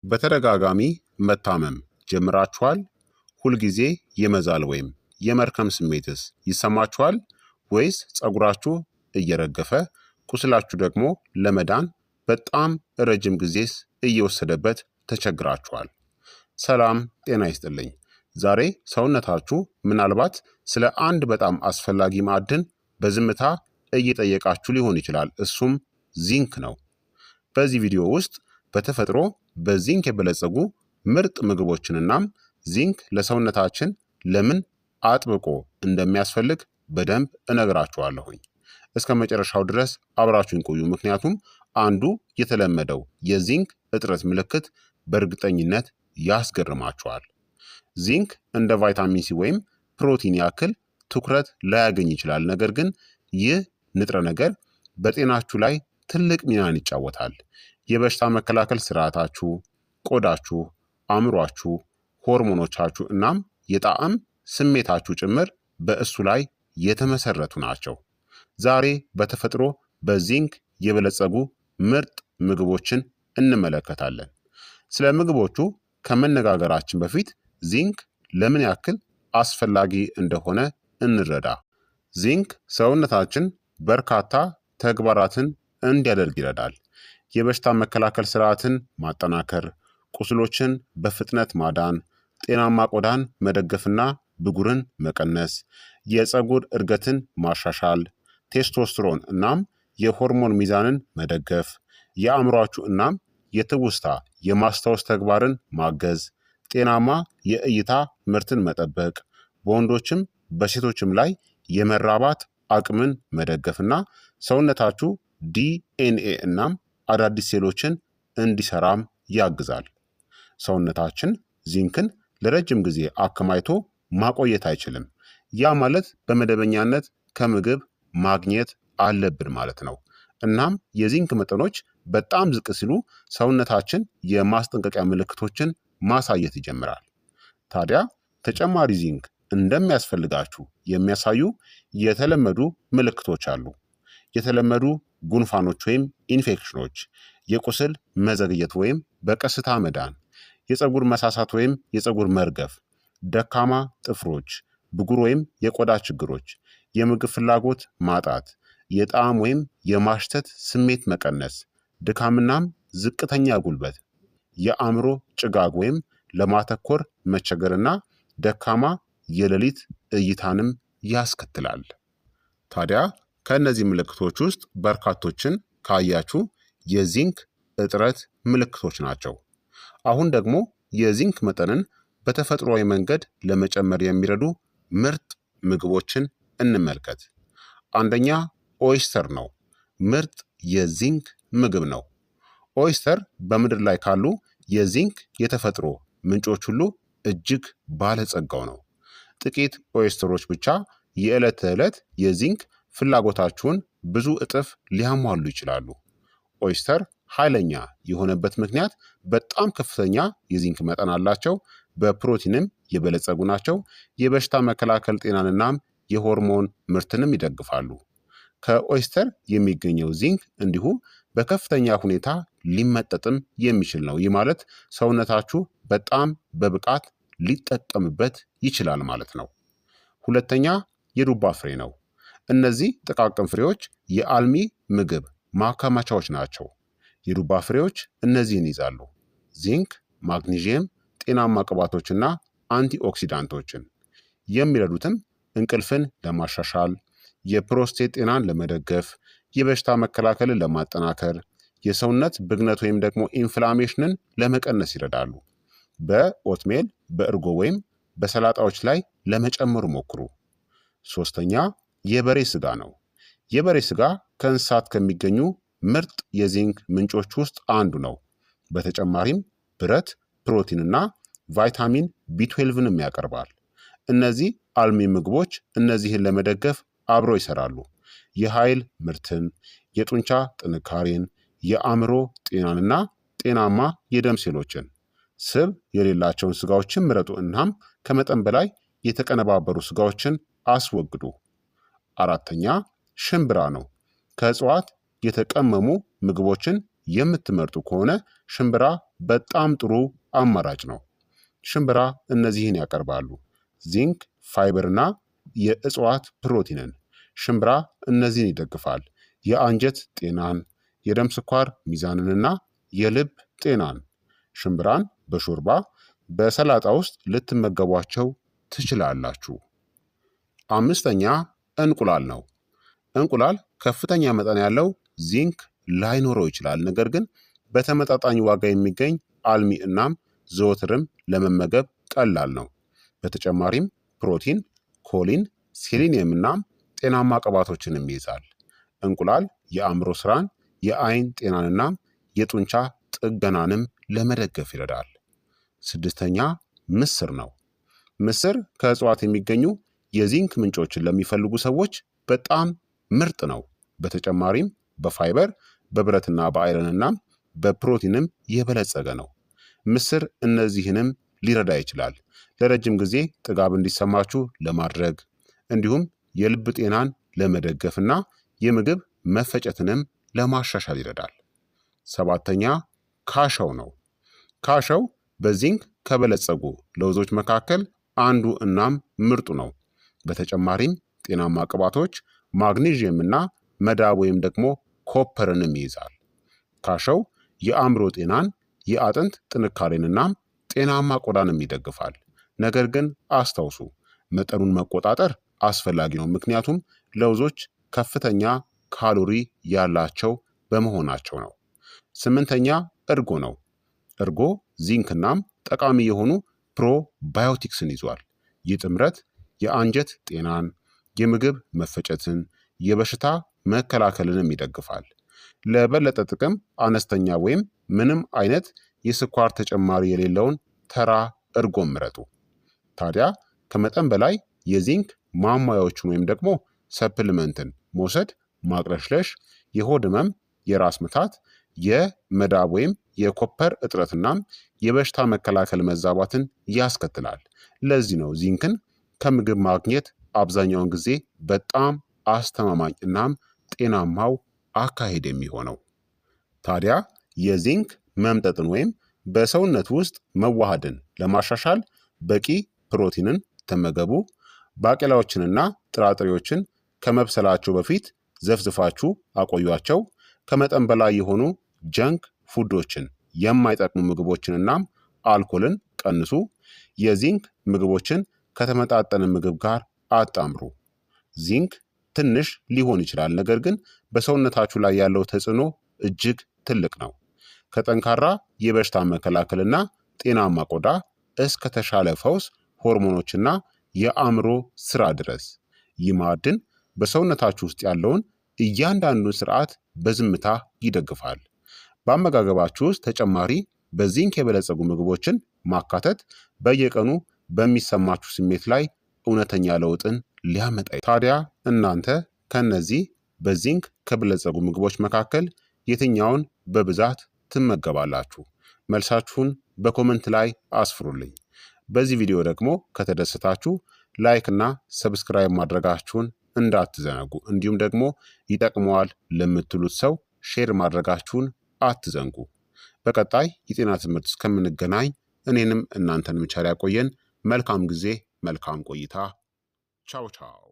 በተደጋጋሚ መታመም ጀምራችኋል? ሁልጊዜ የመዛል ወይም የመርከም ስሜትስ ይሰማችኋል? ወይስ ፀጉራችሁ እየረገፈ ቁስላችሁ ደግሞ ለመዳን በጣም ረጅም ጊዜስ እየወሰደበት ተቸግራችኋል? ሰላም ጤና ይስጥልኝ። ዛሬ ሰውነታችሁ ምናልባት ስለ አንድ በጣም አስፈላጊ ማዕድን በዝምታ እየጠየቃችሁ ሊሆን ይችላል። እሱም ዚንክ ነው። በዚህ ቪዲዮ ውስጥ በተፈጥሮ በዚንክ የበለጸጉ ምርጥ ምግቦችንናም ዚንክ ለሰውነታችን ለምን አጥብቆ እንደሚያስፈልግ በደንብ እነግራችኋለሁኝ። እስከ መጨረሻው ድረስ አብራችሁን ቆዩ። ምክንያቱም አንዱ የተለመደው የዚንክ እጥረት ምልክት በእርግጠኝነት ያስገርማችኋል። ዚንክ እንደ ቫይታሚን ሲ ወይም ፕሮቲን ያክል ትኩረት ላያገኝ ይችላል። ነገር ግን ይህ ንጥረ ነገር በጤናችሁ ላይ ትልቅ ሚናን ይጫወታል። የበሽታ መከላከል ስርዓታችሁ፣ ቆዳችሁ፣ አእምሯችሁ፣ ሆርሞኖቻችሁ እናም የጣዕም ስሜታችሁ ጭምር በእሱ ላይ የተመሰረቱ ናቸው። ዛሬ በተፈጥሮ በዚንክ የበለጸጉ ምርጥ ምግቦችን እንመለከታለን። ስለ ምግቦቹ ከመነጋገራችን በፊት ዚንክ ለምን ያክል አስፈላጊ እንደሆነ እንረዳ። ዚንክ ሰውነታችን በርካታ ተግባራትን እንዲያደርግ ይረዳል። የበሽታ መከላከል ስርዓትን ማጠናከር፣ ቁስሎችን በፍጥነት ማዳን፣ ጤናማ ቆዳን መደገፍና ብጉርን መቀነስ፣ የፀጉር እድገትን ማሻሻል፣ ቴስቶስትሮን እናም የሆርሞን ሚዛንን መደገፍ፣ የአእምሯችሁ እናም የትውስታ የማስታወስ ተግባርን ማገዝ፣ ጤናማ የእይታ ምርትን መጠበቅ፣ በወንዶችም በሴቶችም ላይ የመራባት አቅምን መደገፍና ሰውነታችሁ ዲኤንኤ እናም አዳዲስ ሴሎችን እንዲሰራም ያግዛል። ሰውነታችን ዚንክን ለረጅም ጊዜ አከማይቶ ማቆየት አይችልም። ያ ማለት በመደበኛነት ከምግብ ማግኘት አለብን ማለት ነው። እናም የዚንክ መጠኖች በጣም ዝቅ ሲሉ ሰውነታችን የማስጠንቀቂያ ምልክቶችን ማሳየት ይጀምራል። ታዲያ ተጨማሪ ዚንክ እንደሚያስፈልጋችሁ የሚያሳዩ የተለመዱ ምልክቶች አሉ። የተለመዱ ጉንፋኖች ወይም ኢንፌክሽኖች፣ የቁስል መዘግየት ወይም በቀስታ መዳን፣ የፀጉር መሳሳት ወይም የፀጉር መርገፍ፣ ደካማ ጥፍሮች፣ ብጉር ወይም የቆዳ ችግሮች፣ የምግብ ፍላጎት ማጣት፣ የጣዕም ወይም የማሽተት ስሜት መቀነስ፣ ድካምናም ዝቅተኛ ጉልበት፣ የአእምሮ ጭጋግ ወይም ለማተኮር መቸገርና ደካማ የሌሊት እይታንም ያስከትላል። ታዲያ ከእነዚህ ምልክቶች ውስጥ በርካቶችን ካያችሁ የዚንክ እጥረት ምልክቶች ናቸው። አሁን ደግሞ የዚንክ መጠንን በተፈጥሯዊ መንገድ ለመጨመር የሚረዱ ምርጥ ምግቦችን እንመልከት። አንደኛ ኦይስተር ነው። ምርጥ የዚንክ ምግብ ነው። ኦይስተር በምድር ላይ ካሉ የዚንክ የተፈጥሮ ምንጮች ሁሉ እጅግ ባለጸጋው ነው። ጥቂት ኦይስተሮች ብቻ የዕለት ተዕለት የዚንክ ፍላጎታችሁን ብዙ እጥፍ ሊያሟሉ ይችላሉ። ኦይስተር ኃይለኛ የሆነበት ምክንያት በጣም ከፍተኛ የዚንክ መጠን አላቸው። በፕሮቲንም የበለጸጉ ናቸው። የበሽታ መከላከል ጤናንናም የሆርሞን ምርትንም ይደግፋሉ። ከኦይስተር የሚገኘው ዚንክ እንዲሁ በከፍተኛ ሁኔታ ሊመጠጥም የሚችል ነው። ይህ ማለት ሰውነታችሁ በጣም በብቃት ሊጠቀምበት ይችላል ማለት ነው። ሁለተኛ የዱባ ፍሬ ነው። እነዚህ ጥቃቅን ፍሬዎች የአልሚ ምግብ ማከማቻዎች ናቸው። የዱባ ፍሬዎች እነዚህን ይዛሉ: ዚንክ፣ ማግኒዥየም፣ ጤናማ ቅባቶችና አንቲኦክሲዳንቶችን። የሚረዱትም እንቅልፍን ለማሻሻል፣ የፕሮስቴት ጤናን ለመደገፍ፣ የበሽታ መከላከልን ለማጠናከር፣ የሰውነት ብግነት ወይም ደግሞ ኢንፍላሜሽንን ለመቀነስ ይረዳሉ። በኦትሜል በእርጎ ወይም በሰላጣዎች ላይ ለመጨመር ሞክሩ። ሶስተኛ የበሬ ስጋ ነው። የበሬ ስጋ ከእንስሳት ከሚገኙ ምርጥ የዚንክ ምንጮች ውስጥ አንዱ ነው። በተጨማሪም ብረት፣ ፕሮቲንና ቫይታሚን ቢ12ንም ያቀርባል። እነዚህ አልሚ ምግቦች እነዚህን ለመደገፍ አብረው ይሰራሉ። የኃይል ምርትን፣ የጡንቻ ጥንካሬን፣ የአእምሮ ጤናንና ጤናማ የደም ሴሎችን። ስብ የሌላቸውን ስጋዎችን ምረጡ። እናም ከመጠን በላይ የተቀነባበሩ ስጋዎችን አስወግዱ። አራተኛ ሽምብራ ነው። ከእጽዋት የተቀመሙ ምግቦችን የምትመርጡ ከሆነ ሽምብራ በጣም ጥሩ አማራጭ ነው። ሽምብራ እነዚህን ያቀርባሉ። ዚንክ፣ ፋይበርና የእጽዋት ፕሮቲንን። ሽምብራ እነዚህን ይደግፋል። የአንጀት ጤናን፣ የደም ስኳር ሚዛንንና የልብ ጤናን። ሽምብራን በሾርባ በሰላጣ ውስጥ ልትመገቧቸው ትችላላችሁ። አምስተኛ እንቁላል ነው። እንቁላል ከፍተኛ መጠን ያለው ዚንክ ላይኖረው ይችላል፣ ነገር ግን በተመጣጣኝ ዋጋ የሚገኝ አልሚ እናም ዘወትርም ለመመገብ ቀላል ነው። በተጨማሪም ፕሮቲን፣ ኮሊን፣ ሴሊኒየም እናም ጤናማ ቅባቶችንም ይይዛል። እንቁላል የአእምሮ ስራን፣ የአይን ጤናንና የጡንቻ ጥገናንም ለመደገፍ ይረዳል። ስድስተኛ ምስር ነው። ምስር ከእጽዋት የሚገኙ የዚንክ ምንጮችን ለሚፈልጉ ሰዎች በጣም ምርጥ ነው። በተጨማሪም በፋይበር በብረትና በአይረንና በፕሮቲንም የበለጸገ ነው። ምስር እነዚህንም ሊረዳ ይችላል። ለረጅም ጊዜ ጥጋብ እንዲሰማችሁ ለማድረግ እንዲሁም የልብ ጤናን ለመደገፍና የምግብ መፈጨትንም ለማሻሻል ይረዳል። ሰባተኛ ካሸው ነው። ካሸው በዚንክ ከበለጸጉ ለውዞች መካከል አንዱ እናም ምርጡ ነው። በተጨማሪም ጤናማ ቅባቶች፣ ማግኔዥየም እና መዳብ ወይም ደግሞ ኮፐርንም ይይዛል። ካሸው የአእምሮ ጤናን፣ የአጥንት ጥንካሬንና ጤናማ ቆዳንም ይደግፋል። ነገር ግን አስታውሱ፣ መጠኑን መቆጣጠር አስፈላጊ ነው፣ ምክንያቱም ለውዞች ከፍተኛ ካሎሪ ያላቸው በመሆናቸው ነው። ስምንተኛ እርጎ ነው። እርጎ ዚንክ እናም ጠቃሚ የሆኑ ፕሮባዮቲክስን ይዟል። ይህ ጥምረት የአንጀት ጤናን፣ የምግብ መፈጨትን፣ የበሽታ መከላከልንም ይደግፋል። ለበለጠ ጥቅም አነስተኛ ወይም ምንም አይነት የስኳር ተጨማሪ የሌለውን ተራ እርጎን ምረጡ። ታዲያ ከመጠን በላይ የዚንክ ማሟያዎችን ወይም ደግሞ ሰፕልመንትን መውሰድ ማቅለሽለሽ፣ የሆድ ህመም፣ የራስ ምታት፣ የመዳብ ወይም የኮፐር እጥረትናም የበሽታ መከላከል መዛባትን ያስከትላል። ለዚህ ነው ዚንክን ከምግብ ማግኘት አብዛኛውን ጊዜ በጣም አስተማማኝ እናም ጤናማው አካሄድ የሚሆነው። ታዲያ የዚንክ መምጠጥን ወይም በሰውነት ውስጥ መዋሃድን ለማሻሻል በቂ ፕሮቲንን ተመገቡ። ባቄላዎችንና ጥራጥሬዎችን ከመብሰላቸው በፊት ዘፍዝፋችሁ አቆዩቸው። ከመጠን በላይ የሆኑ ጀንክ ፉዶችን፣ የማይጠቅሙ ምግቦችንና አልኮልን ቀንሱ። የዚንክ ምግቦችን ከተመጣጠነ ምግብ ጋር አጣምሩ። ዚንክ ትንሽ ሊሆን ይችላል፣ ነገር ግን በሰውነታችሁ ላይ ያለው ተጽዕኖ እጅግ ትልቅ ነው። ከጠንካራ የበሽታ መከላከልና ጤናማ ቆዳ እስከ ተሻለ ፈውስ፣ ሆርሞኖችና የአእምሮ ስራ ድረስ ይህ ማዕድን በሰውነታችሁ ውስጥ ያለውን እያንዳንዱን ስርዓት በዝምታ ይደግፋል። በአመጋገባችሁ ውስጥ ተጨማሪ በዚንክ የበለጸጉ ምግቦችን ማካተት በየቀኑ በሚሰማችሁ ስሜት ላይ እውነተኛ ለውጥን ሊያመጣ። ታዲያ እናንተ ከነዚህ በዚንክ ከበለጸጉ ምግቦች መካከል የትኛውን በብዛት ትመገባላችሁ? መልሳችሁን በኮመንት ላይ አስፍሩልኝ። በዚህ ቪዲዮ ደግሞ ከተደሰታችሁ ላይክ እና ሰብስክራይብ ማድረጋችሁን እንዳትዘነጉ፣ እንዲሁም ደግሞ ይጠቅመዋል ለምትሉት ሰው ሼር ማድረጋችሁን አትዘንጉ። በቀጣይ የጤና ትምህርት እስከምንገናኝ እኔንም እናንተንም ቸር ያቆየን። መልካም ጊዜ፣ መልካም ቆይታ። ቻው ቻው።